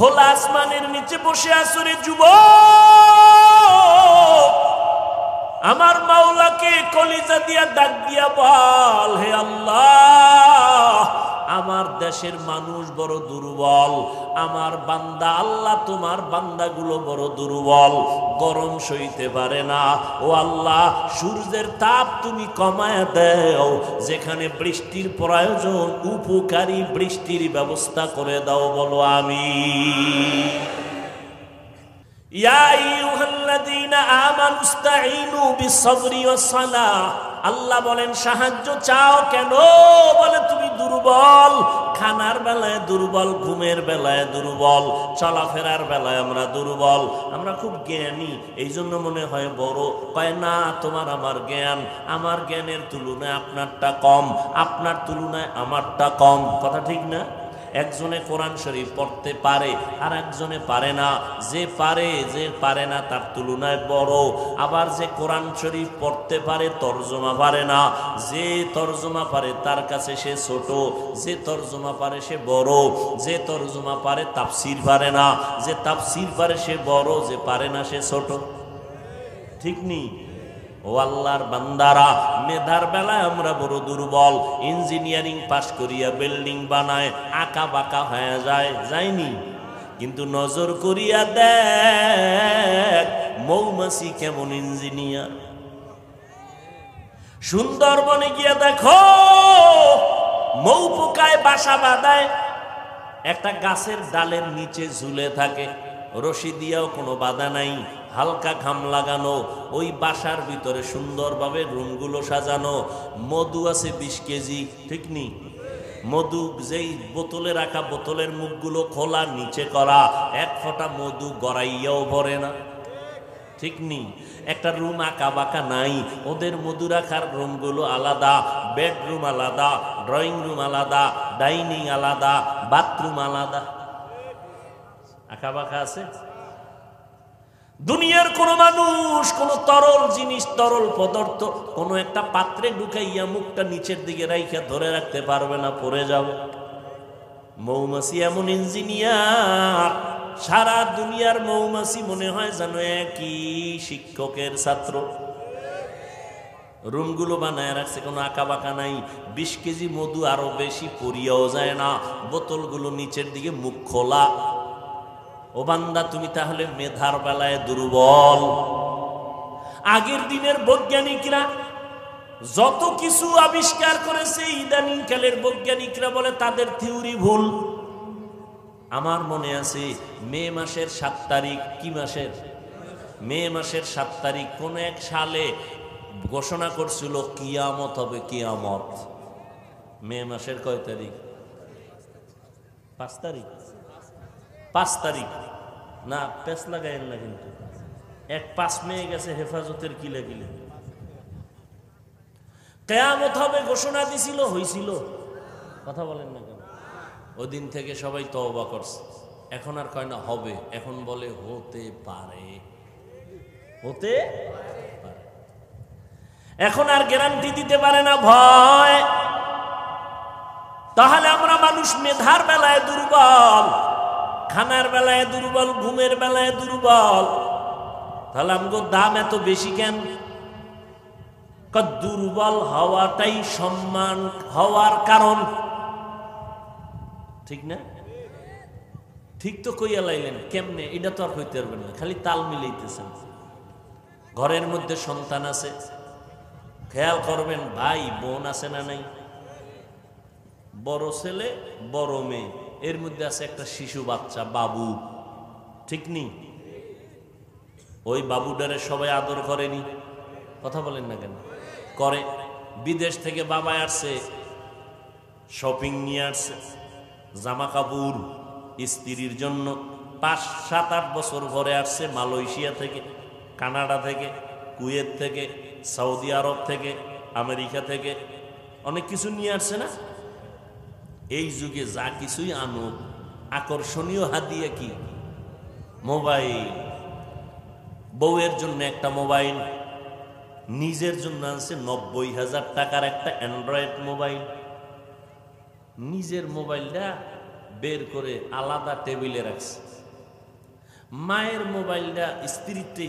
খোলা আসমানের নিচে বসে আছো রে যুবক, আমার মাওলাকে কলিজা দিয়া ডাক দিয়া বল, হে আল্লাহ, আমার দেশের মানুষ বড় দুর্বল, আমার বান্দা আল্লাহ তোমার বান্দাগুলো বড় দুর্বল, গরম সইতে পারে না। ও আল্লাহ, সূর্যের তাপ তুমি কমায় দাও, যেখানে বৃষ্টির প্রয়োজন উপকারী বৃষ্টির ব্যবস্থা করে দাও, বলো আমিন। ইয়া আইয়ুহাল্লাযীনা আমানুস্তাঈনু বিস-সাবরি ওয়াস-সালাহ, আল্লাহ বলেন সাহায্য চাও কেন? বলে তুমি দুর্বল, খানার বেলায় দুর্বল, ঘুমের বেলায় দুর্বল, চলাফেরার বেলায় আমরা দুর্বল, আমরা খুব জ্ঞানী এই জন্য মনে হয় বড়। কয় না, তোমার আমার জ্ঞান, আমার জ্ঞানের তুলনায় আপনারটা কম, আপনার তুলনায় আমারটা কম, কথা ঠিক না? একজনে কোরআন শরীফ পড়তে পারে আর একজনে পারে না, যে পারে না তার তুলনায় বড়, আবার যে কোরআন শরীফ পড়তে পারে তরজমা পারে না, যে তরজমা পারে তার কাছে সে ছোট, যে তরজমা পারে সে বড়, যে তরজমা পারে তাফসীর পারে না, যে তাফসীর পারে সে বড়, যে পারে না সে ছোট, ঠিক নেই? ও আল্লাহর বান্দারা, মেধার বেলায় আমরা বড় দুর্বল, ইঞ্জিনিয়ারিং পাশ করিয়া বিল্ডিং বানায় আঁকা বাঁকা হয়ে যায়নি, কিন্তু নজর করিয়া দেখ মৌমাছি কেমন ইঞ্জিনিয়ার। সুন্দরবনে গিয়া দেখো মৌ পোকায় বাসা বাঁধায়, একটা গাছের ডালের নিচে ঝুলে থাকে, রশি দিয়েও কোনো বাধা নাই, হালকা ঘাম লাগানো, ওই বাসার ভিতরে সুন্দরভাবে রুমগুলো সাজানো, মধু আছে 20 কেজি, ঠিক নি? মধু যেই বোতলে রাখা, বোতলের মুখগুলো খোলা, নিচে করা, এক ফোঁটা মধু গড়াইয়াও ভরে না, ঠিক নি? একটা রুম আঁকা বাঁকা নাই, ওদের মধু রাখার রুমগুলো আলাদা, বেডরুম আলাদা, ড্রয়িং রুম আলাদা, ডাইনিং আলাদা, বাথরুম আলাদা, আঁকা বাঁকা আছে। দুনিয়ার কোন মানুষ কোন তরল জিনিস, তরল পদার্থ কোন একটা পাত্রে ঢুকাইয়া মুখটা নিচের দিকে রাইখা ধরে রাখতে পারবে না, পড়ে যাবে। মৌমাছি এমন ইঞ্জিনিয়ার, সারা দুনিয়ার মৌমাছি মনে হয় যেন একই শিক্ষকের ছাত্র। রুমগুলো বানায় রাখছে, কোনো আঁকা বাঁকা নাই, 20 কেজি মধু আরো বেশি পরিয়াও যায় না, বোতলগুলো নিচের দিকে মুখ খোলা। ও বান্দা, তুমি তাহলে মেধার বেলায় দুর্বল। আগের দিনের বৈজ্ঞানিকরা যত কিছু আবিষ্কার করেছে, ইদানিং কালের বৈজ্ঞানিকরা বলে তাদের থিওরি ভুল। আমার মনে আছে মে মাসের 7 তারিখ, কি মাসের? মে মাসের 7 তারিখ কোন এক সালে ঘোষণা করছিল কিয়ামত হবে, কিয়ামত। মে মাসের কয় তারিখ? 5 তারিখ, 5 তারিখ না, পেস লাগাইন না কিন্তু, 5 মে গেছে হেফাজতের কিলে কিলে। কিয়ামত হবে ঘোষণা দিছিল, হইছিল? কথা বলেন না কেন? ওই দিন থেকে সবাই তওবা করছে, এখন আর কয় না হবে, এখন বলে হতে পারে, হতে পারে। এখন আর গ্যারান্টি দিতে পারে না, ভয়। তাহলে আমরা মানুষ মেধার বেলায় দুর্বল, খানার বেলায় দুর্বল, ঘুমের বেলায় দুর্বল, তাহলে আমগো দাম এত বেশি কেন? দুর্বল হওয়াটাই সম্মান হওয়ার কারণ, ঠিক না? ঠিক তো কইয়া লাইলেন, কেমনে? এটা তো আর হইতে পারবেন না, খালি তাল মিলাইতেছেন। ঘরের মধ্যে সন্তান আছে, খেয়াল করবেন ভাই বোন আছে না নাই? বড় ছেলে বড় মেয়ে, এর মধ্যে আছে একটা শিশু বাচ্চা বাবু, ঠিক নি? ওই বাবুটারে সবাই আদর করেনি? কথা বলেন না কেন? করে। বিদেশ থেকে বাবা আসছে, শপিং নিয়ে আসছে, জামা কাপড় স্ত্রীর জন্য, 5-7-8 বছর পরে আসছে মালয়েশিয়া থেকে, কানাডা থেকে, কুয়েত থেকে, সৌদি আরব থেকে, আমেরিকা থেকে, অনেক কিছু নিয়ে আসছে না? এই যুগে যা কিছুই আনো, আকর্ষণীয় হাদিয়া কি? মোবাইল। বউয়ের জন্য একটা মোবাইল, নিজের জন্য আনছে 90,000 টাকার একটা অ্যান্ড্রয়েড মোবাইল। নিজের মোবাইলটা বের করে আলাদা টেবিলে রাখছে। মায়ের মোবাইলটা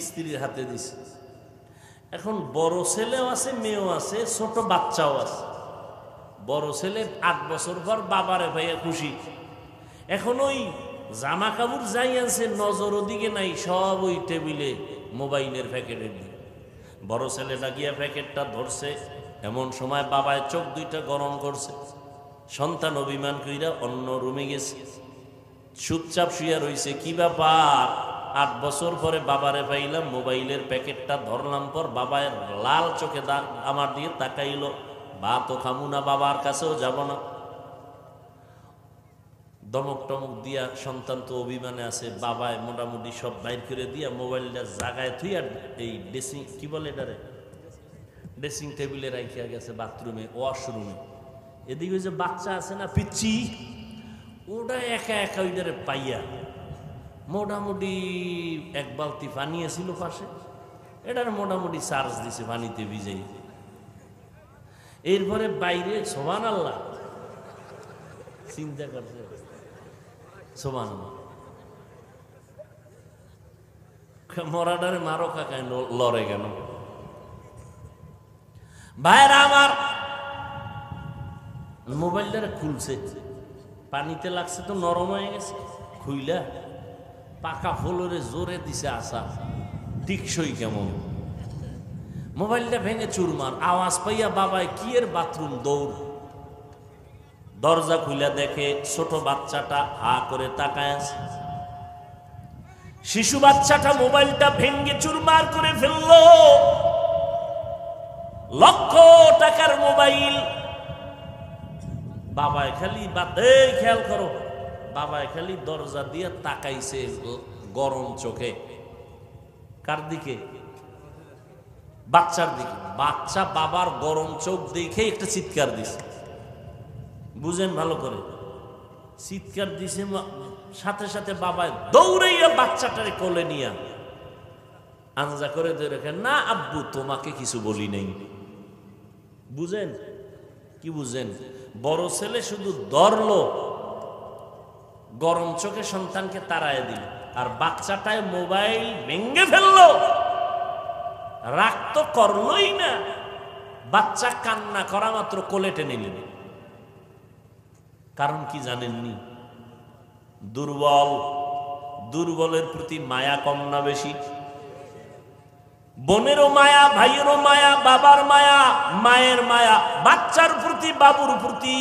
স্ত্রীর হাতে দিছে। এখন বড় ছেলেও আছে, মেয়েও আছে, ছোট বাচ্চাও আছে। বড় ছেলে 8 বছর পর বাবারে ভাইয়া খুশি। এখন ওই জামা কাপড় যাই আছে নজর ওদিকে নাই, সব ওই টেবিলে মোবাইলের প্যাকেটের দিকে। বড় ছেলেটা গিয়া প্যাকেটটা ধরছে, এমন সময় বাবায় চোখ দুইটা গরম করছে। সন্তান অভিমান কইরা অন্য রুমে গেছে, চুপচাপ শুয়ে রইছে। কি ব্যাপার? 8 বছর পরে বাবারে পাইলাম, মোবাইলের প্যাকেটটা ধরলাম পর বাবার লাল চোখে আমার দিয়ে তাকাইল। ভাতও খামু না, বাবার কাছেও যাব না। দমক টমক দিয়া সন্তান তো অভিমানে আছে, বাবায় মোটামুটি সব বাইর করে দিয়া মোবাইলটা জাগায় থুই আর এই ড্রেসিং কি বলে এটারে ড্রেসিং টেবিলে রাখিয়া গেছে বাথরুমে, ওয়াশরুমে। এদিকে যে বাচ্চা আছে না পিচ্ছি, ওটা একা একা ওইটারে পাইয়া মোটামুটি 1 বালতি পানি ছিল পাশে, এটার মোটামুটি চার্জ দিছে পানিতে ভিজাই। এরপরে বাইরে সুবহানাল্লাহ চিন্তা করছে, সুবহানাল্লাহ মরাডারে মারো কাকায় লড়ে কেন? ভাইরা আমার, মোবাইলটা খুলছে, পানিতে লাগছে তো নরম হয়ে গেছে, খুইলা পাকা ফ্লোরে জোরে দিছে আসা, টিকসই কেমন। মোবাইলটা ভেঙে চুরমার, আওয়াজ পাইয়া বাবায় কি এর বাথরুম দৌড়। দরজা খুইলা দেখে ছোট বাচ্চাটা হা করে তাকায় আছে। শিশু বাচ্চাটা মোবাইলটা ভেঙে চুরমার করে ফেললো। লক্ষ টাকার মোবাইল। বাবায় খালি খেয়াল করো, বাবায় খালি দরজা দিয়ে তাকাইছে গরম চোখে। কার দিকে? বাচ্চার দিকে। বাচ্চা বাবার গরম চোখ দেখে একটা চিৎকার দিছে। বুঝেন ভালো করে, চিৎকার দিছে, সাথে সাথে বাবা দৌড়াইয়া বাচ্চাটারে কোলে নিয়া আঞ্জা করে ধরে, না আব্বু তোমাকে কিছু বলি নাই। বুঝেন কি বুঝেন? বড় ছেলে শুধু ধরলো, গরম চোখে সন্তানকে তাড়ায় দিল, আর বাচ্চাটায় মোবাইল ভেঙে ফেললো। রাগ তো করলোই না, বাচ্চা কান্না করা মাত্র কোলে টেনে নিল। কারণ কি জানেননি? দুর্বল। দুর্বলের প্রতি মায়া কম না বেশি? বোনেরও মায়া, ভাইয়েরও মায়া, বাবার মায়া, মায়ের মায়া, বাচ্চার প্রতি, বাবুর প্রতি।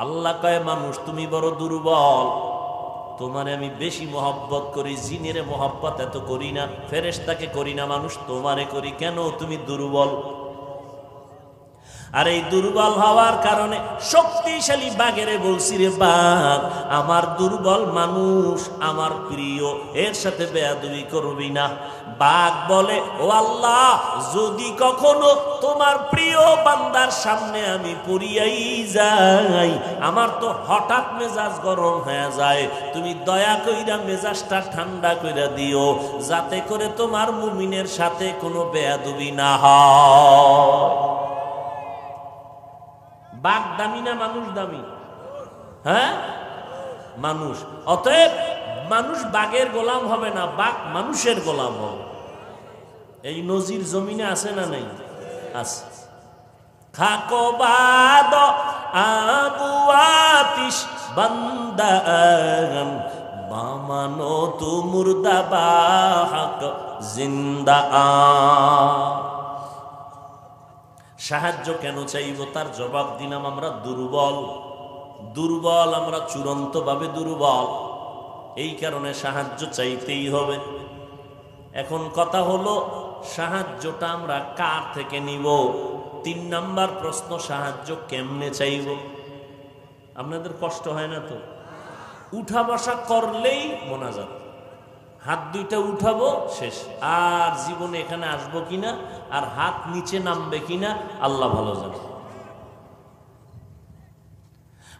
আল্লাহ কয় মানুষ তুমি বড় দুর্বল, তোমারে আমি বেশি মহব্বত করি, জিনের মহব্বত এত করি না, ফেরেশতাকে করি না, মানুষ তোমারে করি। কেন? তুমি দুর্বল। আর এই দুর্বল হওয়ার কারণে শক্তিশালী বাঘেরে বলছি, রে বাঘ আমার দুর্বল মানুষ আমার প্রিয়, এর সাথে বেয়াদবি করবি না। বাঘ বলে, ও আল্লাহ যদি কখনো তোমার প্রিয় বান্দার সামনে আমি পড়িয়াই যাই, আমার তো হঠাৎ মেজাজ গরম হয়ে যায়, তুমি দয়া কইরা মেজাজটা ঠান্ডা কইরা দিও, যাতে করে তোমার মুমিনের সাথে কোনো বেয়াদবি না হয়। বাঘ দামি না মানুষ দামি? হ্যাঁ, মানুষ। অতএব মানুষ বাঘের গোলাম হবে না, বাঘ মানুষের গোলাম হবে। এই নজির জমিনে আছে না নাই? আছে। খাকো বাদ আবু আতিশ বান্দান বামানো তু মুর্দা বাহক জিন্দা আ। সাহায্য কেন চাইব? তার জবাব দিলাম, আমরা দুর্বল। দুর্বল, আমরা চূড়ান্তভাবে দুর্বল, এই কারণে সাহায্য চাইতেই হবে। এখন কথা হলো, সাহায্যটা আমরা কার থেকে নিব? 3 নাম্বার প্রশ্ন, সাহায্য কেমনে চাইব? আপনাদের কষ্ট হয় না তো? উঠা বসা করলেই মোনাজাত, হাত দুইটা উঠাবো শেষ। আর জীবনে এখানে আসবো কিনা, আর হাত নিচে নামবে কিনা আল্লাহ ভালো জানে।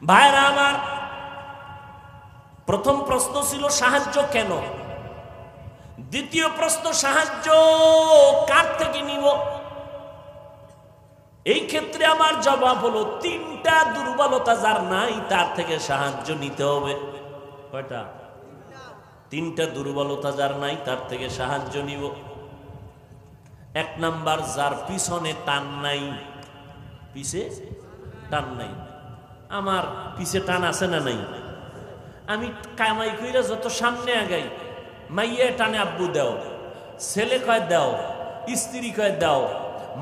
ভাইরা আমার, প্রথম প্রশ্ন ছিল সাহায্য কেন, দ্বিতীয় প্রশ্ন সাহায্য কার থেকে নিব। এই ক্ষেত্রে আমার জবাব হলো, তিনটা দুর্বলতা যার নাই তার থেকে সাহায্য নিতে হবে। কয়টা? তিনটা দুর্বলতা যার নাই তার থেকে সাহায্য নিব। এক নাম্বার, যার পিছনে টান নাই, পিছে টান নাই। আমার পিছে টান আছে না নাই? আমি কামাই কইরা যত সামনে আগাই, মাইয়ে টানে আব্বু দাও, ছেলে কয় দাও, স্ত্রী কয় দাও,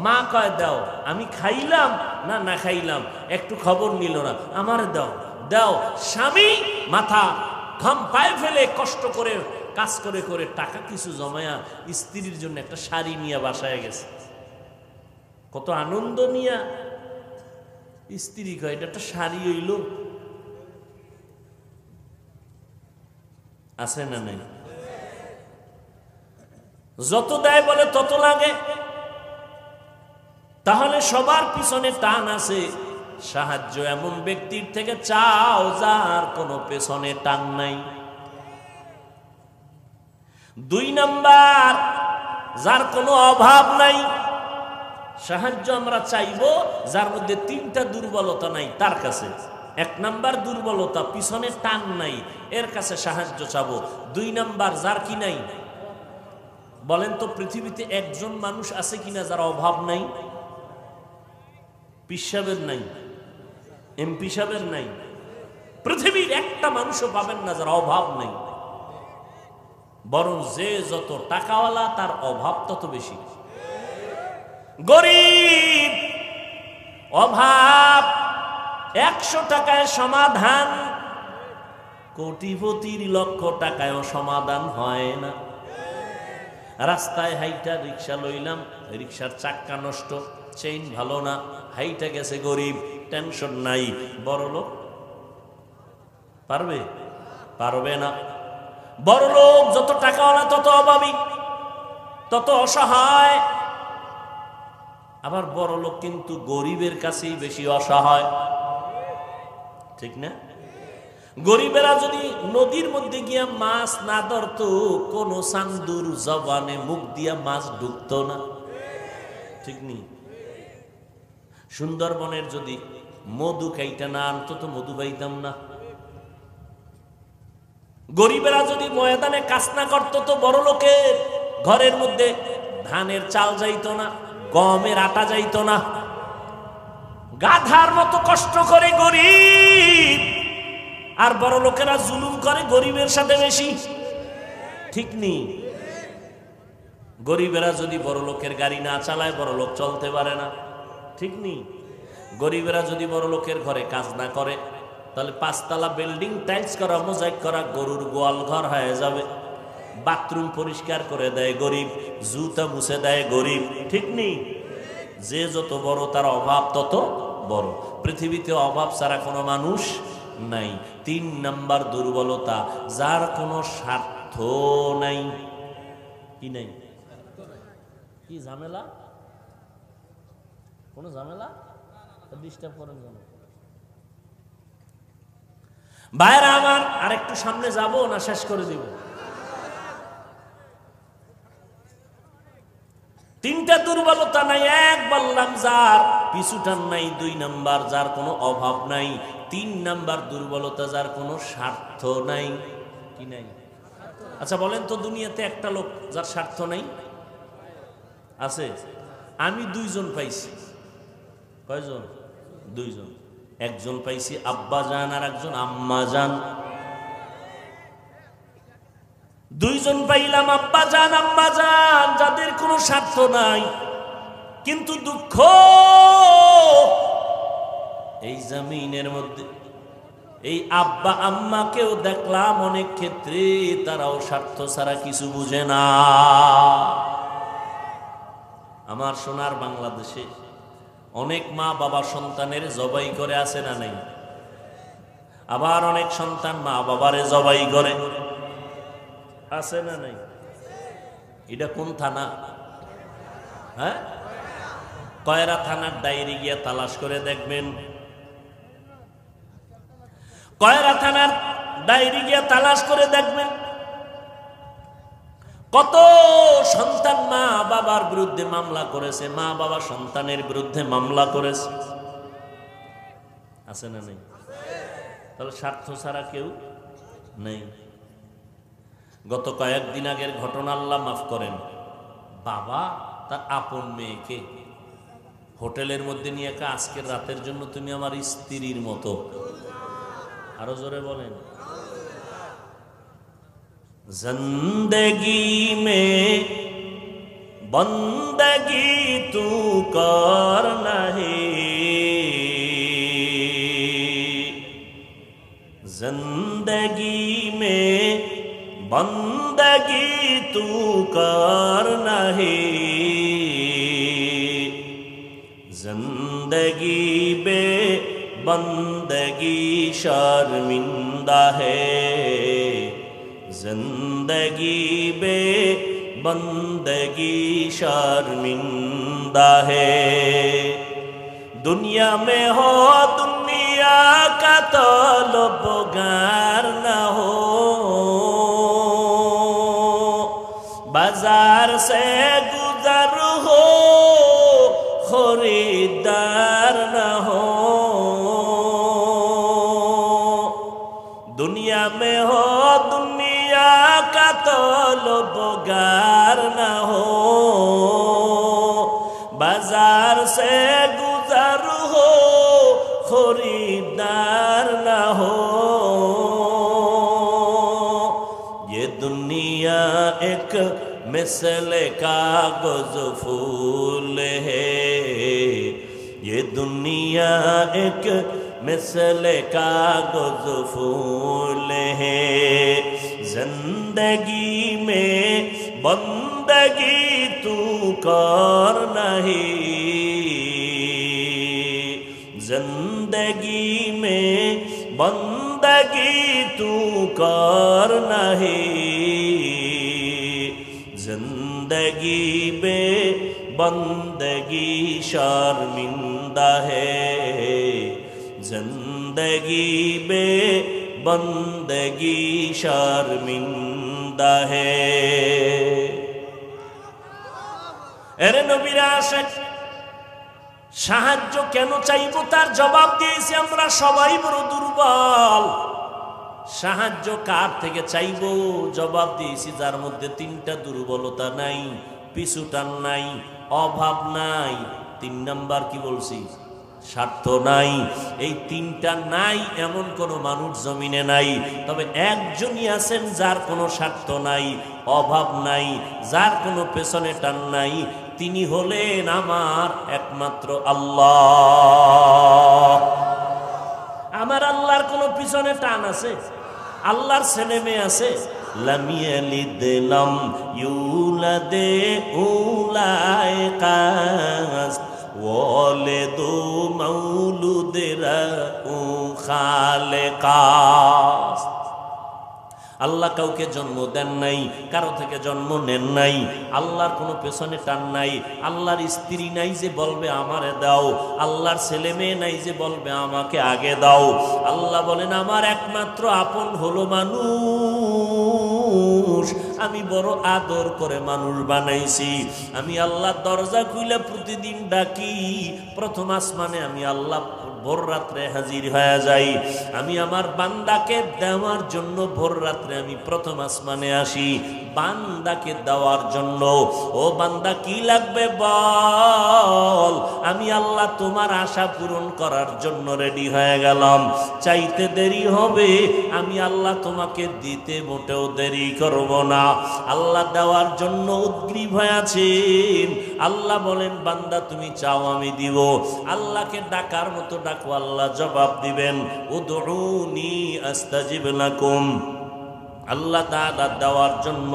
মা কয় দাও। আমি খাইলাম না না খাইলাম একটু খবর নিল না, আমার দাও দাও। স্বামী মাথা ঘাম পায়ে ফেলে কষ্ট করে কাজ করে করে টাকা কিছু জমায়া স্ত্রীর জন্য একটা শাড়ি নিয়ে বাসায় গেছে। কত আনন্দ নিয়া স্ত্রী কয় এটা একটা শাড়ি হইল। আছে না নাই? যত দেয় বলে তত লাগে। তাহলে সবার পিছনে টান আছে। সাহায্য এমন ব্যক্তির থেকে চাও যার কোনো পেছনে টান নাই। দুই নাম্বার, যার কোনো অভাব নাই। সাহায্য আমরা চাইবো যার মধ্যে তিনটা দুর্বলতা নাই তার কাছে। এক নাম্বার দুর্বলতা, পিছনে টান নাই, এর কাছে সাহায্য চাবো। দুই নাম্বার, যার কি নাই। বলেন তো পৃথিবীতে একজন মানুষ আছে কিনা যার অভাব নাই? পীর সাহেবের নাই, এমপি সাহেবের নাই, পৃথিবীর একটা মানুষও পাবেন না যার অভাব নাই। বরং যে যত টাকাওয়ালা তার অভাব তত বেশি। গরিব অভাব 100 টাকায় সমাধান, কোটিপতির লক্ষ টাকায়ও সমাধান হয় না। রাস্তায় হাইটা রিক্সা লইলাম, রিক্সার চাক্কা নষ্ট, চেইন ভালো না, হাইটা গেছে গরিব, টেনশন নাই। বড় লোক পারবে? পারবে না। বড় লোক যত টাকাওয়ালা তত অভাবী, তত অসহায়। আবার বড় লোক কিন্তু গরিবের কাছেই বেশি অসহায়, ঠিক না? গরিবেরা যদি নদীর মধ্যে গিয়া মাছ না ধরতো, কোন চান্দুর জবানে মুখ দিয়া মাছ ঢুকতো না, ঠিক নি? সুন্দরবনের যদি মধু খাইটা না আনতো তো মধু পাইতাম না। গরিবেরা যদি ময়দানে কাজ না করতো তো বড় লোকের ঘরের মধ্যে ধানের চাল যাইতো না, গমের আটা যাইতো না। গাধার মতো কষ্ট করে গরিব, আর বড় লোকেরা জুলুম করে গরিবের সাথে বেশি, ঠিক নি? গরিবেরা যদি বড় লোকের গাড়ি না চালায় বড় লোক চলতে পারে না, ঠিক নি? গরিবেরা যদি বড় লোকের ঘরে কাজ না করে তাহলে 5 তলা বিল্ডিং টাইলস করা, মোজাইক করা গরুর গোয়াল ঘর হয়ে যাবে। বাথরুম পরিষ্কার করে দেয় গরিব, জুতা মুছে দেয় গরিব, ঠিক নি? যে যত বড় তার অভাব তত বড়। পৃথিবীতে অভাব ছাড়া কোনো মানুষ নাই। 3 নাম্বার দুর্বলতা, যার কোনো স্বার্থ নাই। কি নাই? কি ঝামেলা? কোন ঝামেলা? ডিস্টার্ব করেন কেন? ভাইরা আমার, আরেকটু সামনে যাব না শেষ করে দিব? 3টা দুর্বলতা নাই। এক বললাম যার পিছুটান নাই। 2 নাম্বার, যার কোনো অভাব নাই। 3 নাম্বার দুর্বলতা, যার কোনো স্বার্থ নাই। কি নাই? আচ্ছা বলেন তো, দুনিয়াতে একটা লোক যার স্বার্থ নাই আছে? আমি 2 জন পাইছি। কয়জন? 2 জন। একজন পাইছি আব্বা জান আর একজন আম্মা জান। 2 জন পাইলাম আব্বা জান আম্মা জান, যাদের কোনো স্বার্থ নাই। কিন্তু দুঃখ, এই জমিনের মধ্যে এই আব্বা আম্মাকেও দেখলাম অনেক ক্ষেত্রে তারাও স্বার্থ ছাড়া কিছু বুঝে না। আমার সোনার বাংলাদেশে অনেক মা বাবা সন্তানের জবাই করে, আছে না নাই? আবার অনেক সন্তান মা বাবারে জবাই করে, আছে না নাই? এটা কোন থানা? হ্যাঁ, কয়রা থানার ডায়েরি গিয়ে তালাশ করে দেখবেন। কয়রা থানার ডায়েরি গিয়ে তালাশ করে দেখবেন কত সন্তান মা বাবার বিরুদ্ধে মামলা করেছে, মা বাবা সন্তানের বিরুদ্ধে মামলা করেছে, আছে না নেই? তাহলে স্বার্থ ছাড়া কেউ নেই। গত কয়েকদিন আগের ঘটনা, আল্লাহ মাফ করেন, বাবা তার আপন মেয়েকে হোটেলের মধ্যে নিয়ে একা, আজকের রাতের জন্য তুমি আমার স্ত্রীর মতো, আরো জোরে বলেন, জিন্দগি মে বন্দগি তু করনা হে, जिंदगी में बंदगी तू करना है, जिंदगी बे बंदगी शर्मिंदा है, जिंदगी बे बंदगी शर्मिंदा है। दुनिया में हो दुनिया का तलबगार न हो, बाजार से गुजर हो खरीदार न हो, दुनिया में हो दुनिया का तलबगार न हो, बाजार से गुजर हो खरीदार न हो। ये दुनिया एक मिसल कागज फूल है, ये दुनिया एक मिसल कागज फूल है, जिंदगी में बंदगी तू कर नहीं, जिंदगी में बंदगी तू कर नहीं, जिंदगी में बंदगी शर्मिंदा है, जिंदगी में बंदगी शर्मिंदा है। এরে নবীরা আশেক, সাহায্য কেন চাইবো তার জবাব দিয়েছি আমরা সবাই বড় দুর্বল। সাহায্য কার থেকে চাইবো জবাব দিয়েছি যার মধ্যে তিনটা দুর্বলতা নাই, পিছুটান নাই, অভাব নাই, 3 নাম্বার কি বলছি, স্বার্থ নাই। এই তিনটা নাই এমন কোন মানুষ জমিনে নাই, তবে একজনই আছেন যার কোনো স্বার্থ নাই, অভাব নাই, যার কোনো পেছনে টান নাই, তিনি হলেন আমার একমাত্র আল্লাহ। আমার আল্লাহর কোনো পিছনে টান আছে? আল্লাহর ছেলে মেয়ে আছে? লাম ইয়ালিদ লাম ইউলাদ উলাইকাস ওয়ালিদু মাউলুদরা উ খালেকাস। আল্লাহ কাউকে জন্ম দেন নাই, কারো থেকে জন্ম নেন নাই, আল্লাহর কোনো পেছনে টান নাই, আল্লাহর স্ত্রী নাই যে বলবে আমারে দাও, আল্লাহর ছেলে মেয়ে নাই যে বলবে আমাকে আগে দাও। আল্লাহ বলেন আমার একমাত্র আপন হলো মানুষ, আমি বড় আদর করে মানুষ বানাইছি। আমি আল্লাহ দরজা খুলে প্রতিদিন ডাকি, প্রথম আসমানে আমি আল্লাহ ভোর রাত্রে হাজির হয়ে যাই। আমি আমার বান্দাকে দেওয়ার জন্য ভোর রাত্রে আমি প্রথম আসমানে আসি, বান্দাকে দেওয়ার জন্য। ও বান্দা কি লাগবে বল, আমি আল্লাহ তোমার আশা পূরণ করার জন্য রেডি হয়ে গেলাম। চাইতে দেরি হবে, আমি আল্লাহ তোমাকে দিতে মোটেও দেরি করব না। আল্লাহ দেওয়ার জন্য উদ্গ্রীব হয়ে আছেন। আল্লাহ বলেন বান্দা তুমি চাও আমি দিব। আল্লাহকে ডাকার মতো ডাকো, আল্লাহ জবাব দিবেন। উদউনি আস্তাজিব লাকুম। আল্লাহ তাআলা দেওয়ার জন্য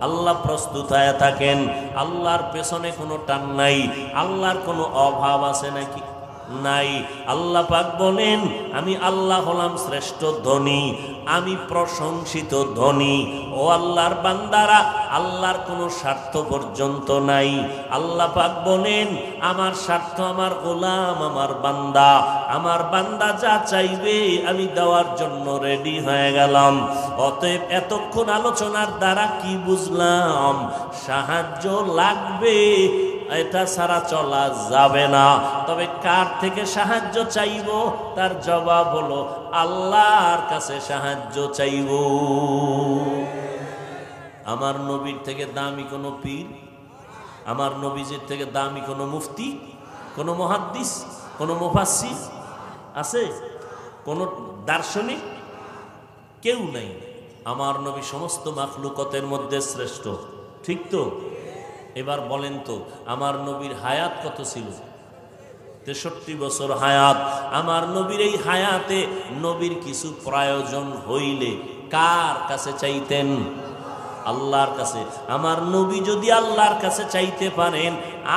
আল্লাহ প্রস্তুত হয়ে থাকেন। আল্লাহর পেছনে কোনো টান নাই, আল্লাহর কোনো অভাব আছে নাকি? নাই। আল্লাহ পাক বলেন আমি আল্লাহ হলাম শ্রেষ্ঠ ধনী, আমি প্রশংসিত ধনী। ও আল্লাহর বান্দারা, আল্লাহর কোনো স্বার্থ পর্যন্ত নাই। আল্লাহ পাক বলেন আমার স্বার্থ আমার গোলাম, আমার বান্দা যা চাইবে আমি দেওয়ার জন্য রেডি হয়ে গেলাম। অতএব এতক্ষণ আলোচনার দ্বারা কি বুঝলাম? সাহায্য লাগবে, এটা ছাড়া চলা যাবে না। তবে কার থেকে সাহায্য চাইব? তার জবাব হলো আল্লাহর কাছে সাহায্য চাইব। আমার নবীর থেকে দামি কোনো পীর, আমার নবীজির থেকে দামি কোনো মুফতি, কোনো মুহাদ্দিস, কোনো মুফাসসির আছে? কোনো দার্শনিক? কেউ নাই। আমার নবী সমস্ত মাখলুকতের মধ্যে শ্রেষ্ঠ, ঠিক তো? এবার বলেন তো আমার নবীর হায়াত কত ছিল? 63 বছর হায়াত। আমার নবীর এই হায়াতে নবীর কিছু প্রয়োজন হইলে কার কাছে চাইতেন? আল্লাহর কাছে। আমার নবী যদি আল্লাহর কাছে চাইতে পারেন,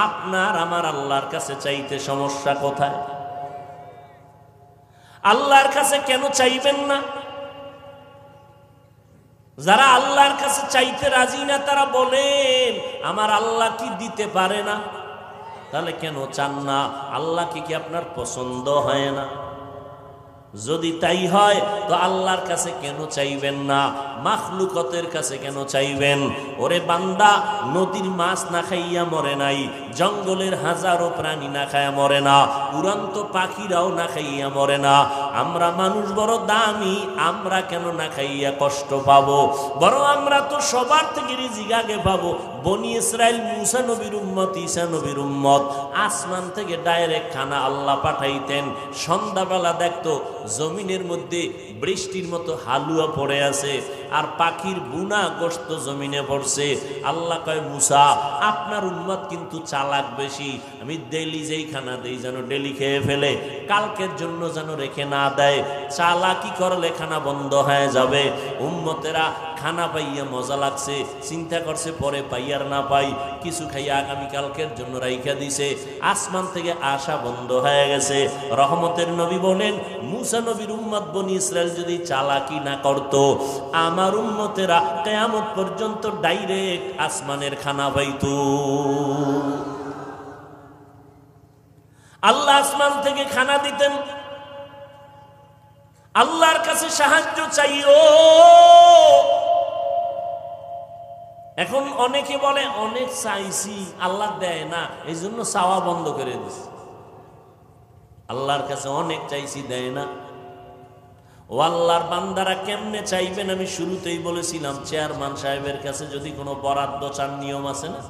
আপনার আমার আল্লাহর কাছে চাইতে সমস্যা কোথায়? আল্লাহর কাছে কেন চাইবেন না? যারা আল্লাহর কাছে চাইতে রাজি না তারা বলেন আমার আল্লাহ কি দিতে পারে না? তাহলে কেন চান না? আল্লাহ কি আপনার পছন্দ হয় না? যদি তাই হয় তো আল্লাহর কাছে কেন চাইবেন না? মাখলুকতের কাছে কেন চাইবেন? ওরে বান্দা, নদীর মাছ না খাইয়া মরে নাই, জঙ্গলের হাজারো প্রাণী না খাইয়া মরে না, উড়ন্ত পাখিরাও না খাইয়া মরে না। আমরা মানুষ বড় দামি, আমরা কেন না খাইয়া কষ্ট পাবো? বরং আমরা তো সবার থেকে রিজিক আগে পাবো। বনি ইসরাইল মুসা নবীর উম্মত, ঈসা নবীর উম্মত, আসমান থেকে ডাইরেক্ট খানা আল্লাহ পাঠাইতেন। সন্ধ্যাবেলা দেখতো জমিনের মধ্যে বৃষ্টির মতো হালুয়া পড়ে আছে, আর পাখির বুনা গোশত জমিনে পড়ছে। আল্লাহ কয় মুসা, আপনার উম্মত কিন্তু চালাক বেশি, আমি ডেলি যেই খানা দেই যেন ডেলি খেয়ে ফেলে, কালকের জন্য যেন রেখে না দেয়। চালাকি করলে খানা বন্ধ হয়ে যাবে। উম্মতেরা খানা পাইয়া মজা লাগছে, চিন্তা করছে পরে পাই আর না পাই, কিছু খাইয়া আগামীকালকের জন্য রাইখা দিছে। আসমান থেকে আসা বন্ধ হয়ে গেছে। রহমতের নবী বলেন মুসা নবীর উম্মত বনি ইসরাইল যদি চালাকি না করত, আমার উম্মতেরা কিয়ামত পর্যন্ত ডাইরেক্ট আসমানের খানা পাইত। আল্লাহ আসমান থেকে খানা দিতেন। আল্লাহর কাছে সাহায্য চাইও। এখন অনেকে বলে অনেক চাইছি আল্লাহ দেয় না, এই জন্য চাওয়া বন্ধ করে দিছে। আল্লাহর কাছে অনেক চাইছি, দেয় না। ও আল্লাহর বান্দারা কেমনে চাইবেন? আমি শুরুতেই বলেছিলাম চেয়ারম্যান সাহেবের কাছে যদি কোনো বরাদ্দ চান, নিয়ম আছে না?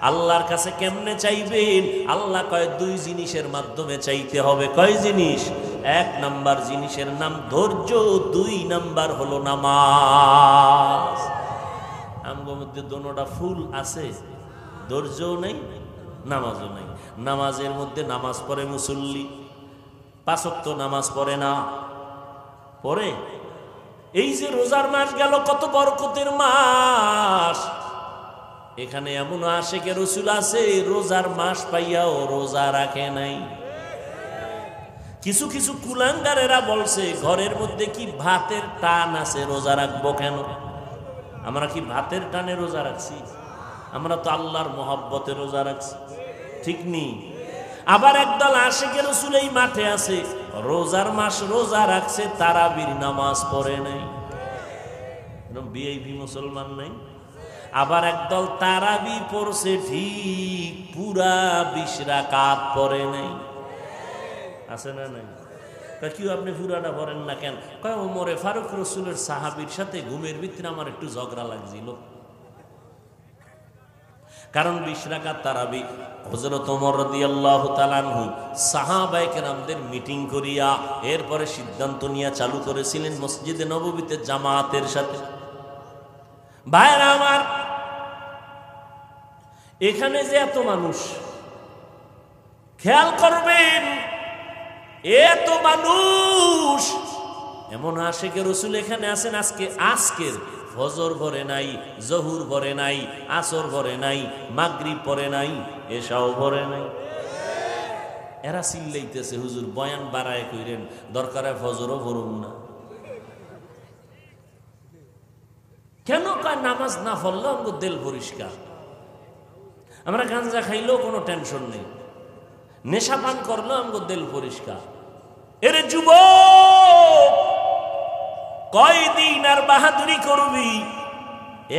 আল্লাহর কাছে কেমনে চাইবেন? আল্লাহ কয় দুই জিনিসের মাধ্যমে চাইতে হবে। কয় জিনিস? 1 নাম্বার জিনিসের নাম ধৈর্য, 2 নাম্বার হলো নামাজ। আমগোর মধ্যে দোনোটা ফুল আছে, ধৈর্যও নেই, নামাজও নেই। নামাজের মধ্যে নামাজ পড়ে মুসল্লি, 5 ওয়াক্ত নামাজ পড়ে না, পড়ে। এই যে রোজার মাস গেল, কত বরকতের মাস। এখানে এমন আশিকে রাসূল আছে রোজার মাস পাইয়াও রোজা রাখে নাই। কিছু কিছু কুলাঙ্গারেরা বলছে ঘরের মধ্যে কি ভাতের টান আছে, রোজা রাখবো কেন? আমরা কি ভাতের টানে রোজা রাখছি? আমরা তো আল্লাহর মহব্বতে রোজা রাখছি, ঠিক নেই? আবার একদল আশিকে রাসূল এই মাঠে আছে, রোজার মাস রোজা রাখছে, তারাবির নামাজ পড়ে নাই। ভিআইপি মুসলমান নাই। আবার একদল তারাবি পড়ছে ঠিক, পুরা 20 রাকাত পড়ে নাই। আছে না নাই? কেউ আপনি পুরাটা পড়েন না কেন? কয় ওমরে ফারুক রাসূলের সাহাবীর সাথে ঘুমের ভিতরে আমার একটু ঝগড়া লাগছিল। কারণ 20 রাকাত তারাবি হযরত ওমর রাদিয়াল্লাহু তাআলা আনহু সাহাবায়ে কেরামদের মিটিং করিয়া এরপরে সিদ্ধান্ত নিয়ে চালু করেছিলেন মসজিদে নববীতে জামাতের সাথে। ভাইরা আমার, এখানে যে এত মানুষ, খেয়াল করবেন এত মানুষ, এমন আশিকে রাসূল এখানে আছেন আজকের ফজর ভরে নাই, জহুর ভরে নাই, আসর ভরে নাই, মাগরিব পড়ে নাই, এশাও ভরে নাই। এরা চিল্লাইতেছে হুজুর বয়ান বাড়ায় কইরেন, দরকারে ফজরও পড়ুন না। কেন কয় নামাজ না পড়লে আমাকে দিল পরিষ্কার। আমরা গাঁজা খাইলেও কোনো টেনশন নেই, নেশা পান করলেও আমাকে দিল পরিষ্কার। এরে যুবক, কয়দিন আর বাহাদুরি করবি?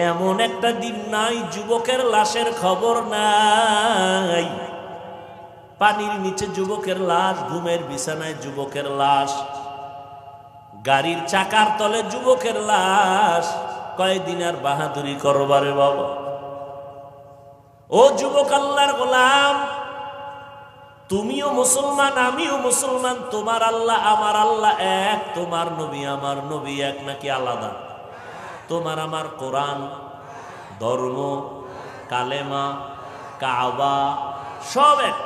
এমন একটা দিন নাই যুবকের লাশের খবর নাই। পানির নিচে যুবকের লাশ, ঘুমের বিছানায় যুবকের লাশ, গাড়ির চাকার তলে যুবকের লাশ। কয়দিন আর বাহাদুরি করবারে বাবা? ও যুবক আল্লাহর গোলাম, তুমিও মুসলমান, আমিও মুসলমান। তোমার আল্লাহ আমার আল্লাহ এক, তোমার নবী আমার নবী এক নাকি আলাদা? তোমার আমার কোরআন, ধর্ম, কালেমা, কাবা সব এক।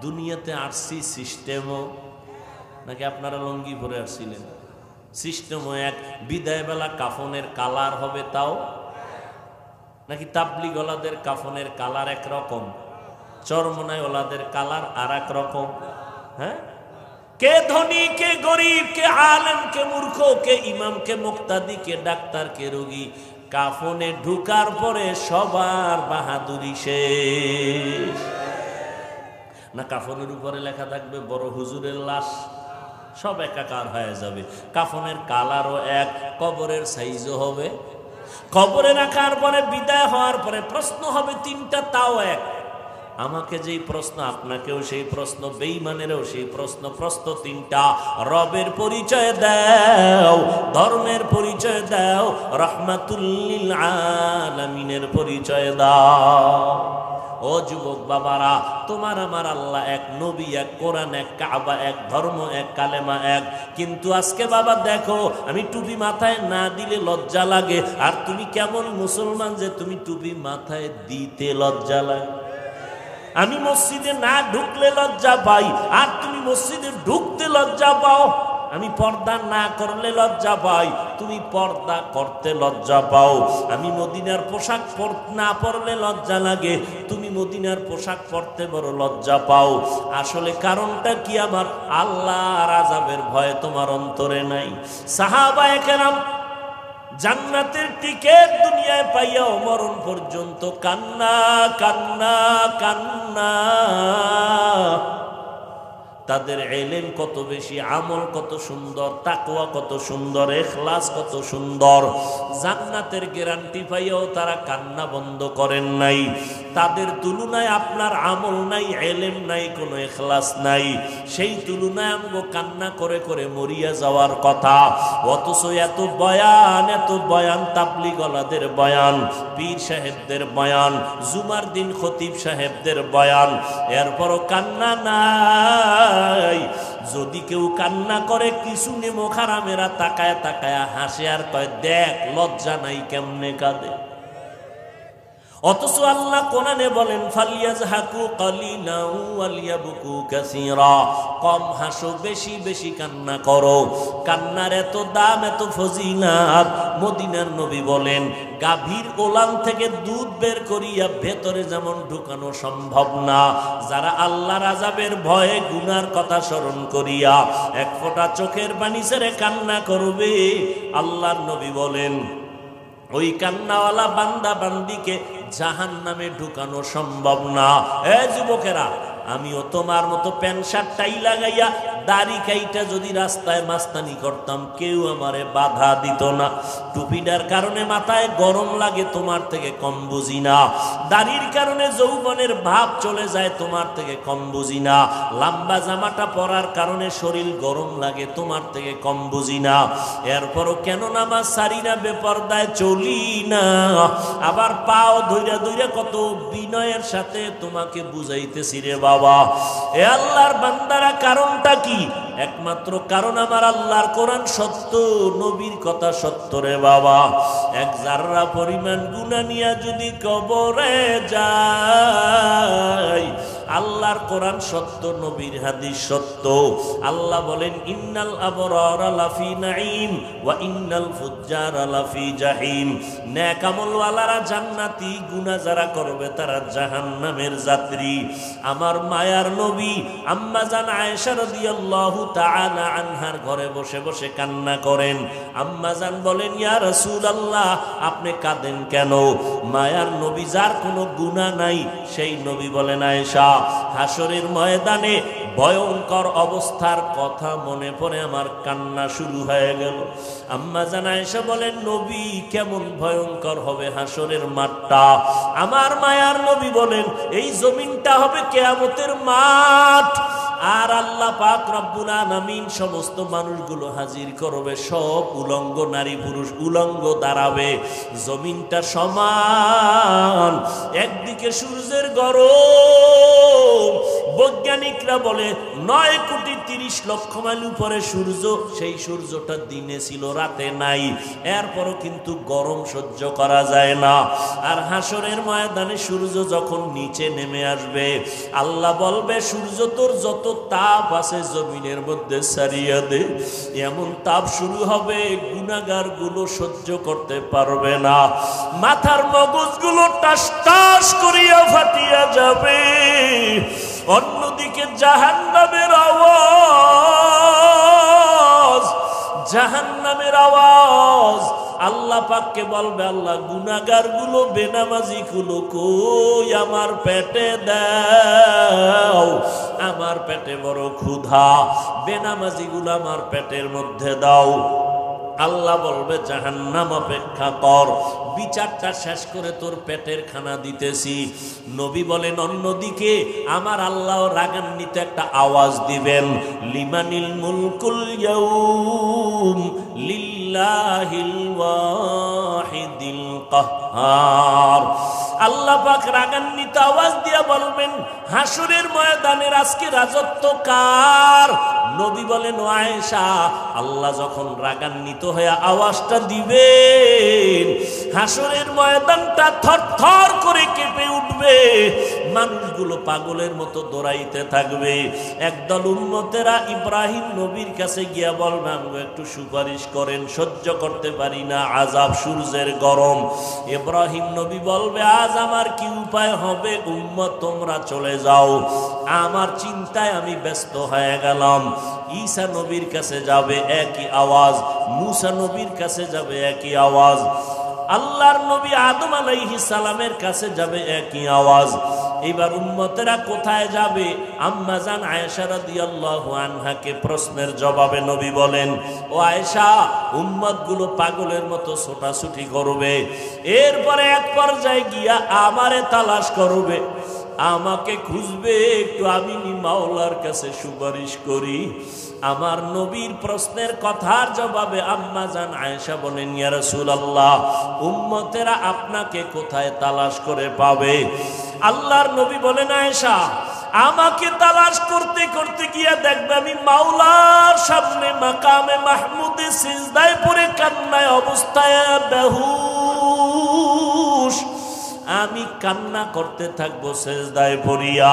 দুনিয়াতে আসছি সিস্টেমও নাকি আপনারা লঙ্গি পরে আসছিলেন? সিস্টেমও এক। বিদায় বেলা কাফনের কালার হবে তাও নাকি তাবলিগ ওলাদের কাফনের কালার একরকম, চরমনায় ওলাদের কালার আর এক রকম? হ্যাঁ, কে ধনী কে গরিব, কে আলেম কে মূর্খ, কে ইমাম কে মুক্তাদি, কে ডাক্তার কে রোগী, কাফনে ঢুকার পরে সবার বাহাদুরি শেষ। না কাফনের উপরে লেখা থাকবে বড় হুজুরের লাশ, সব একাকার হয়ে যাবে। কাফনের কালারও এক, কবরের সাইজও হবে। কবরে রাখার পরে বিদায় হওয়ার পরে প্রশ্ন হবে তিনটা, তাও এক। আমাকে যেই প্রশ্ন, আপনাকেও সেই প্রশ্ন, বেঈমানেরও সেই প্রশ্ন। প্রশ্ন তিনটা, রবের পরিচয় দাও, ধর্মের পরিচয় দাও, রাহমাতুল লিল আলামিনের পরিচয় দাও। ও যুবক বাবারা, তোমার আমার আল্লাহ এক, নবী এক, কোরআন এক, কাবা এক, ধর্ম এক, কালেমা এক। কিন্তু আজকে বাবা দেখো, আমি টুপি মাথায় না দিলে লজ্জা লাগে। আর তুমি কেমন মুসলমান যে তুমি টুপি মাথায় দিতে লজ্জা লাগে? আমি মসজিদে না ঢুকলে লজ্জা পাই, আর তুমি মসজিদে ঢুকতে লজ্জা পাও। আমি পর্দা না করলে লজ্জা পাই, তুমি পর্দা করতে লজ্জা পাও। আমি মদিনার পোশাক না পরলে লজ্জা লাগে, তুমি মদিনার পোশাক পরতে বড় লজ্জা পাও। আসলে কারণটা কি? আমার আল্লাহর আযাবের ভয় তোমার অন্তরে নাই। সাহাবায়ে কেরাম জান্নাতের টিকেট দুনিয়ায় পাইয়াও মরণ পর্যন্ত কান্না কান্না কান্না। তাদের ইলম কত বেশি, আমল কত সুন্দর, তাকওয়া কত সুন্দর, ইখলাস কত সুন্দর। জান্নাতের গ্যারান্টি পাইয়াও তারা কান্না বন্ধ করেন নাই। তাদের তুলনায় আপনার আমল নাই, ইলম নাই, কোনো ইখলাস নাই। সেই তুলনায় আমগো কান্না করে করে মরিয়া যাওয়ার কথা। অথচ এত বয়ান, তাবলিগ ওয়ালাদের বয়ান, পীর সাহেবদের বয়ান, জুমার দিন খতিব সাহেবদের বয়ান, এরপরও কান্না নাই। যদি কেউ কান্না করে, কিছু নেমুখ হারামেরা তাকায় তাকায় হাসে আর কয় দেখ লজ্জা নাই কেমনে কাঁদে। অথচ আল্লাহ কোরআনে বলেন ফালিয়াজহাকু কালিলান ওয়ালিয়াবকু কাসীরা, কম হাসো, বেশি বেশি কান্না করো। কান্নার এত দাম, এত ফজিলত। মদিনার নবী বলেন গাভীর ওলান থেকে দুধ বের করিয়া ভেতরে যেমন ঢুকানো সম্ভব না, যারা আল্লাহর আযাবের ভয়ে গুনার কথা স্মরণ করিয়া এক ফোঁটা চোখের পানি ছেড়ে কান্না করবে, আল্লাহর নবী বলেন ওই কান্নাওয়ালা বান্দা বান্দিকে জাহান্নামে ঢুকানো সম্ভব না। এ যুবকেরা, আমিও তোমার মতো প্যান্ট শার্ট টাই লাগাইয়া দাড়ি কাইটা যদি রাস্তায় মাস্তানি করতাম, কেউ আমারে বাধা দিত না। টুপিটার কারণে মাথায় গরম লাগে, তোমার থেকে কম বুঝি না। দাড়ির কারণে যৌবনের ভাব চলে যায়, তোমার থেকে কম বুঝি না। লম্বা জামাটা পরার কারণে শরীর গরম লাগে, তোমার থেকে কম বুঝি না। এরপরও কেন নামাজ সারি না, বেপরদায় চলি না। আবার পাও ধইরা ধইরা কত বিনয়ের সাথে তোমাকে বুঝাইতেছি রে বাবা। এ আল্লাহর বান্দারা, কারণটা কি? একমাত্র কারণ আমার আল্লাহর কোরআন সত্য, নবীর কথা সত্য রে বাবা। এক জাররা পরিমাণ গুনাহ নিয়া যদি কবরে যায়, আল্লাহর কোরআন সত্য, নবীর হাদিস সত্য। আল্লাহ বলেন ইন্নাল আবরারা লাফি নাঈম ওয়া ইন্নাল ফুজ্জারা লাফি জাহিম। নেক আমলওয়ালারা জান্নাতি, গুনাহ যারা করবে তারা জাহান্নামের যাত্রী। আমার মায়ার নবী আম্মা জান আয়েশা রাদিয়াল্লাহু তাআলা আনহার ঘরে বসে বসে কান্না করেন। আম্মা জান বলেন ইয়া রাসূলুল্লাহ, আপনি কাঁদেন কেন? মায়ার নবী যার কোনো গুনাহ নাই সেই নবী বলেন আয়েশা, হাসরের ময়দানে ভয়ঙ্কর অবস্থার কথা মনে পড়ে আমার কান্না শুরু হয়ে গেল। আম্মা জান আয়েশা বলেন নবী কেমন ভয়ঙ্কর হবে হাসরের মাঠটা? আমার মায়ার নবী বলেন এই জমিনটা হবে কিয়ামতের মাঠ, আর আল্লাহ পাক রব্বুল আলামিন সমস্ত মানুষগুলো হাজির করবে, সব উলঙ্গ নারী পুরুষ উলঙ্গ দাঁড়াবে, জমিনটা সমান। একদিকে সূর্যের গরম, বৈজ্ঞানিকরা বলে 9,30,00,000 মাইল উপরে সূর্য, সেই সূর্যটা দিনে ছিল রাতে নাই, এরপরও কিন্তু গরম সহ্য করা যায় না। আর হাসরের ময়দানে সূর্য যখন নিচে নেমে আসবে, আল্লাহ বলবে সূর্য তোর যত তাপ আছে জমিনের মধ্যে ছাড়িয়ে দে। এমন তাপ শুরু হবে গুনাহগার গুলো সহ্য করতে পারবে না, মাথার মগজগুলো টাস টাস করিয়া ফাটিয়া যাবে। অন্যদিকে জাহান্নামের আওয়াজ, জাহান্নামের আওয়াজ আল্লাহ পাককে বলবে আল্লাহ গুনাহগার গুলো বেনামাজি গুলো কই আমার পেটে দাও, আমার পেটে বড় ক্ষুধা, বেনামাজি গুলো আমার পেটের মধ্যে দাও। আল্লাহ বলবে জাহান্নাম অপেক্ষা কর, বিচারটা শেষ করে তোর পেটের খানা দিতেছি। নবী বলেন অন্যদিকে আমার আল্লাহ রাগান্বিত একটা আওয়াজ দিবেন, লিমানিল মুলকুল ইয়াউম লিল্লাহিল ওয়াহিদিল কাহ্হার। আল্লাহ পাক রাগান্বিত আওয়াজ দিয়া বলবেন হাসরের ময়দানের আজকে রাজত্ব কার? নবী বলেন ও আয়েশা, আল্লাহ যখন রাগান্বিত হয়ে আওয়াজটা দিবেন হাসরের ময়দানটা থরথর করে কেঁপে উঠবে, মানুষগুলো পাগলের মতো দৌড়াইতে থাকবে। একদল উম্মতেরা ইব্রাহিম নবীর কাছে গিয়া বলবে আমাকে একটু সুপারিশ করেন, সহ্য করতে পারি না আযাব, সূর্যের গরম। ইব্রাহিম নবী বলবে আজ আমার কি উপায় হবে, উম্মত তোমরা চলে যাও, আমার চিন্তায় আমি ব্যস্ত হয়ে গেলাম। ঈসা নবীর কাছে যাবে একই আওয়াজ, মূসা নবীর কাছে যাবে একই আওয়াজ, আল্লাহর নবী আদম আলাইহিস সালামের কাছে যাবে একই আওয়াজ। এবার উম্মতেরা কোথায় যাবে? আম্মা জান আয়েশা রাদিয়াল্লাহু আনহাকে প্রশ্নের জবাবে নবী বলেন ও আয়েশা, উম্মতগুলো পাগলের মতো ছোটাছুটি করবে, এরপরে এক পর্যায়ে গিয়া আমারে তালাশ করবে, আমাকে খুঁজবে, একটু আমি মাওলার কাছে সুপারিশ করি। আমার নবীর প্রশ্নের কথার জবাবে আম্মা জান আয়েশা বলেন ইয়া রাসূলুল্লাহ, উম্মতেরা আপনাকে কোথায় তালাশ করে পাবে? আল্লাহর নবী বলেন আয়েশা, আমাকে তালাশ করতে করতে গিয়া দেখবে আমি মাওলার সামনে মাকামে মাহমুদে সিজদায় পড়ে কান্নায় অবস্থায় বেহুশ, আমি কান্না করতে থাকবো সেজদায় পড়িয়া।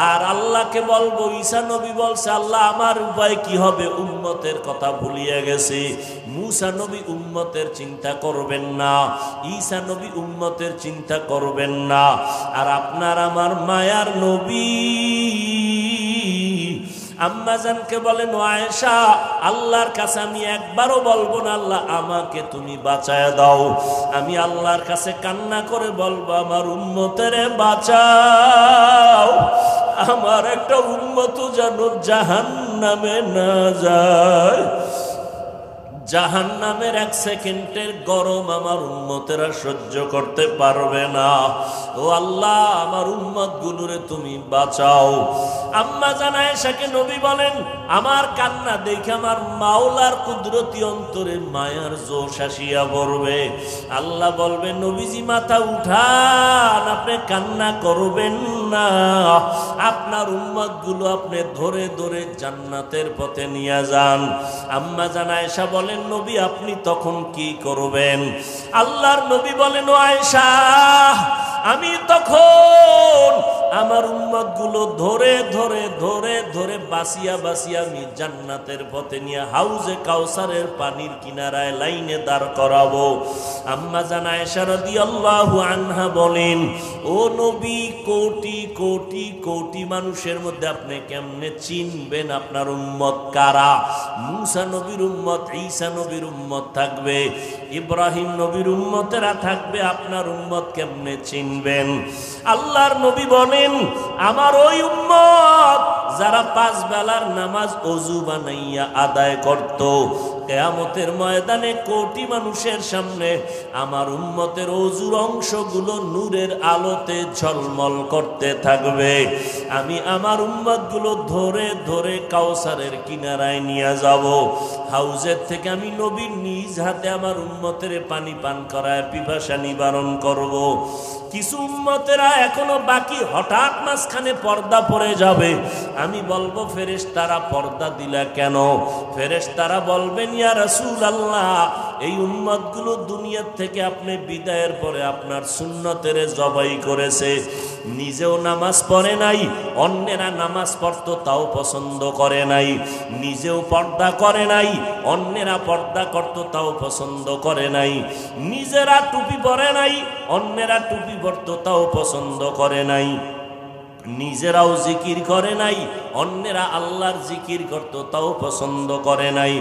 আর আল্লাহকে বলবো, ঈসা নবী বলছে আল্লাহ আমার উপায় কি হবে, উম্মতের কথা ভুলিয়ে গেছে। মূসা নবী উম্মতের চিন্তা করবেন না, ঈসা নবী উম্মতের চিন্তা করবেন না, আর আপনার আমার মায়ার নবী আম্মা জানকে বলেন ও আয়েশা, আল্লাহর কাছে আমি একবারও বলবো না আল্লাহ আমাকে তুমি বাঁচায় দাও, আমি আল্লাহর কাছে কান্না করে বলবো আমার উম্মতেরে বাঁচাও, আমার একটা উম্মত যেন জাহান্নামে না যায়। জাহান্নামের এক সেকেন্ডের গরম আমার উম্মতেরা সহ্য করতে পারবে না। ও আল্লাহ আমার উম্মত গুলোরে তুমি বাঁচাও। আম্মা জান আয়েশাকে নবী বলেন আমার কান্না দেখে আমার মাওলার কুদরতি অন্তরে মায়ার জোশ আসিয়া পড়বে। আল্লাহ বলবে নবীজি মাথা উঠান, আপনি কান্না করবেন না, আপনার উম্মত গুলো আপনি ধরে ধরে জান্নাতের পথে নিয়ে যান। আম্মা জান আয়েশা বলেন নবী আপনি তখন কি করবেন? আল্লাহর নবী বলেন ও আয়েশা, আমি তখন আমার উম্মতগুলো ধরে ধরে ধরে ধরে বাসিয়া বাসিয়া আমি জান্নাতের পথে নিয়ে হাউজে কাউসারের পানির কিনারায় লাইনে দাঁড় করাবো। আম্মা জান আয়েশা রাদিয়াল্লাহু আনহা বলেন, ও নবী, কোটি কোটি কোটি মানুষের মধ্যে আপনি কেমনে চিনবেন আপনার উম্মত কারা? মুসা নবীর উম্মত, ঈসা নবীর উম্মত থাকবে, ইব্রাহিম নবীর উম্মতেরা থাকবে, আপনার উম্মত কেমনে চিনবেন? আল্লাহর নবী বলেন, আমার ওই উম্মত যারা 5 বেলার নামাজ ওযু বানাইয়া আদায় করত, কিয়ামতের ময়দানে কোটি মানুষের সামনে আমার উম্মতের ওযুর অংশগুলো নূরের আলোতে ঝলমল করতে থাকবে। আমি আমার উম্মতগুলো ধরে ধরে কাউসারের কিনারায় নিয়ে যাব। হাউজের থেকে আমি নবীর নিজ হাতে আমার উম্মতের পানি পান করায় পিপাসা নিবারণ করব। কিছু উম্মতেরা এখনো বাকি, হঠাৎ মাঝখানে পর্দা পড়ে যাবে। আমি বলবো, ফেরেশতারা পর্দা দিলা কেন? ফেরেশতারা বলবেন, ইয়া রাসূলুল্লাহ, এই উম্মতগুলো দুনিয়ার থেকে আপনি বিদায়ের পরে আপনার সুন্নতের জবাই করেছে, নিজেও নামাজ পড়ে নাই, অন্যেরা নামাজ পড়তো তাও পছন্দ করে নাই, নিজেও পর্দা করে নাই, অন্যেরা পর্দা করতো তাও পছন্দ করে নাই, নিজেরা টুপি পরে নাই, অন্যেরা টুপি পরতো তাও পছন্দ করে নাই, নিজেরাও জিকির করে নাই, অন্যেরা আল্লাহর জিকির করত তাও পছন্দ করে নাই,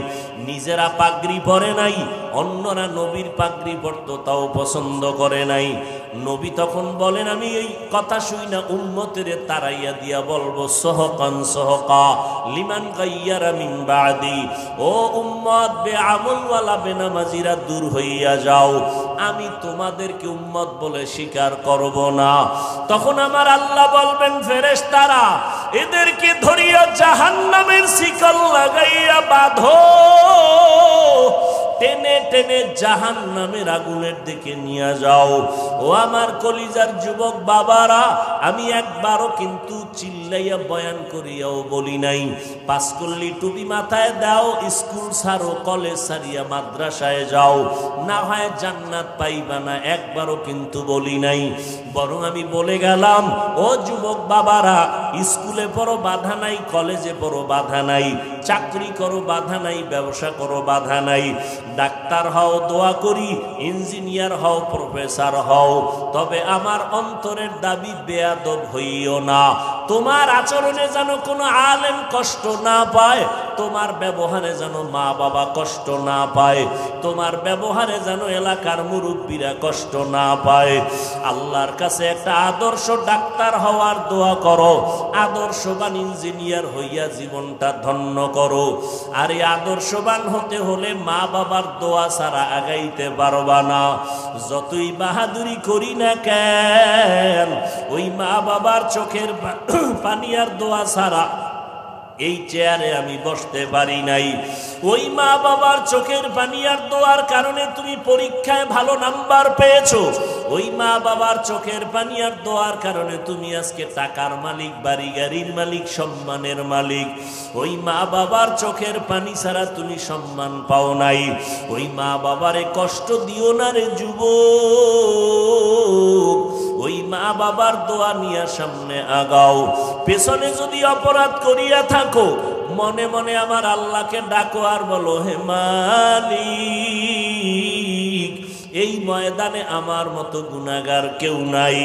নিজেরা পাগড়ি পরে নাই, অন্যরা নবীর পাগড়ি পরত তাও পছন্দ করে নাই। নবী তখন বলেন, আমি এই কথা শুই না উম্মতের তারাইয়া দিয়া বলবো, সহকান সহকা লিমান গাইয়ারা মিন বাদি, ও উম্মত বেআমলওয়ালা বেনামাজিরা দূর হইয়া যাও, আমি তোমাদেরকে উম্মত বলে স্বীকার করব না। তখন আমার আল্লাহ বলবেন, ফেরেশতারা এদেরকে ধরিয়া জাহান্নামের শিকল লাগাইয়া বাঁধো, টেনে টেনে জাহান্নামের আগুনের দিকে নিয়ে যাও। ও আমার কলিজার যুবক বাবারা, আমি একবারও কিন্তু চিল্লাইয়া বয়ান করিয়াও বলি নাই 5 কল্লি টুপি মাথায় দাও, স্কুল ছাড়ো, কলেজ ছাড়িয়া মাদ্রাসায় যাও, না হয় জান্নাত পাইবা না, একবারও কিন্তু বলি নাই। বরং আমি বলে গেলাম, ও যুবক বাবারা, স্কুলে পড়ো বাধা নাই, কলেজে পড়ো বাধা নাই, চাকরি করো বাধা নাই, ব্যবসা করো বাধা নাই, ডাক্তার হও দোয়া করি, ইঞ্জিনিয়ার হও, প্রফেসর হও, তবে আমার অন্তরের দাবি বেয়াদব হইও না। তোমার আচরণে যেন কোনো আলেম কষ্ট না পায়, তোমার ব্যবহারে যেন মা বাবা কষ্ট না পায়, তোমার ব্যবহারে যেন এলাকার মুরব্বীরা কষ্ট না পায়। আল্লাহর কাছে একটা আদর্শ ডাক্তার হওয়ার দোয়া করো, আদর্শবান ইঞ্জিনিয়ার হইয়া জীবনটা ধন্য করো। আর এই আদর্শবান হতে হলে মা বাবার দোয়া ছাড়া আগাইতে পারবা না। যতই বাহাদুরি করি না কেন, ওই মা বাবার চোখের পানি আর দোয়া ছাড়া এই চেয়ারে আমি বসতে পারি নাই। ওই মা বাবার চোখের পানি আর দোয়ার কারণে তুমি পরীক্ষায় ভালো নাম্বার পেয়েছো, ওই মা বাবার চোখের পানি আর দোয়ার কারণে তুমি আজকে টাকার মালিক, বাড়ি গাড়ির মালিক, সম্মানের মালিক। ওই মা বাবার চোখের পানি ছাড়া তুমি সম্মান পাও নাই। ওই মা বাবারে কষ্ট দিও না রে যুবক, ওই মা বাবার দোয়া নিয়ে সামনে আগাও। পেছনে যদি অপরাধ করিয়া থাকো, মনে মনে আমার আল্লাহকে ডাকো আর বলো, হে মালিক, এই ময়দানে আমার মতো গুনাহগার কেউ নাই।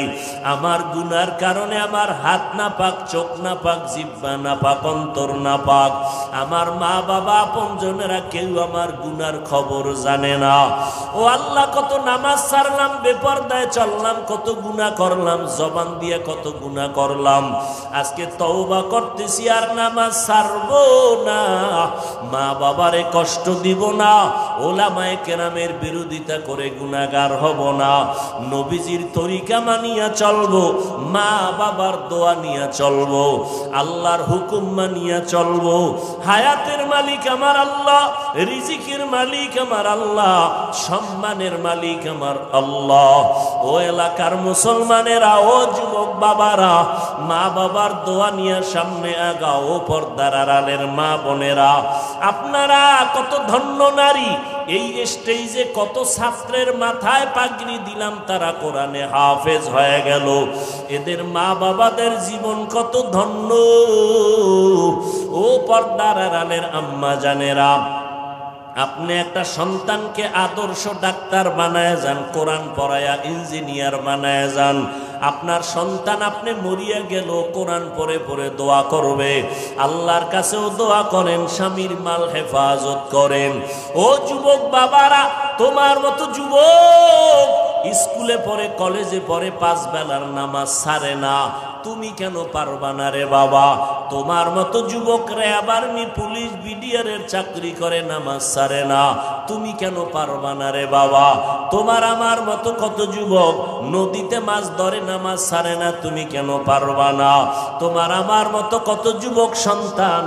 আমার গুনার কারণে আমার হাত না পাক, চোখ না পাক, জিহ্বা না পাক, অন্তর না পাক। আমার মা বাবা আপনজনেরা কেউ আমার গুনার খবর জানে না। ও আল্লাহ, কত নামাজ ছাড়লাম, বেপরদায় চললাম, কত গুনাহ করলাম, জবান দিয়ে কত গুনাহ করলাম। আজকে তওবা করতেছি আর নামাজ ছাড়বো না, মা বাবারে কষ্ট দিব না, ওলামায়ে কেরামের বিরোধিতা করে গুনাহগার হব না, নবীজির তরিকা মানিয়া চলবো, মা বাবার দোয়া নিয়ে চলবো, আল্লাহর হুকুম মানিয়া চলবো। হায়াতের মালিক আমার আল্লাহ, রিজিকের মালিক আমার আল্লাহ, সম্মানের মালিক আমার আল্লাহ। ও এলাকার মুসলমানেরা, ও যুবক বাবারা, মা বাবার দোয়া নিয়ে সামনে আগাও। পর্দার আড়ালের মা বোনেরা, আপনারা কত ধন্য নারী, এই স্টেজে কত ছাত্রের মাথায় পাগড়ি দিলাম, তারা কোরআনে হাফেজ হয়ে গেল। এদের মা বাবাদের জীবন কত ধন্য। ও পর্দার আড়ালের আম্মা জানেরা, আপনি একটা সন্তানকে আদর্শ ডাক্তার বানায় যান, কোরআন পড়ায়া ইঞ্জিনিয়ার বানায় যান। আপনার সন্তান আপনি মরিয়া গেল কোরআন পড়ে পড়ে দোয়া করবে। আল্লাহর কাছেও দোয়া করেন, স্বামীর মাল হেফাজত করেন। ও যুবক বাবারা, তোমার মতো যুবক স্কুলে পড়ে, কলেজে পড়ে, 5 বেলার নামাজ ছাড়ে না, তুমি কেন পারবা না রে বাবা? তোমার মতো যুবক র্যাব, আর্মি, পুলিশ, বিডিআরের চাকরি করে, নামাজ ছাড়ে না, তুমি কেন পারবা না রে বাবা? তোমার আমার মতো কত যুবক নদীতে মাছ ধরে, নামাজ ছাড়ে না, তুমি কেন পারবা না? তোমার আমার মতো কত যুবক সন্তান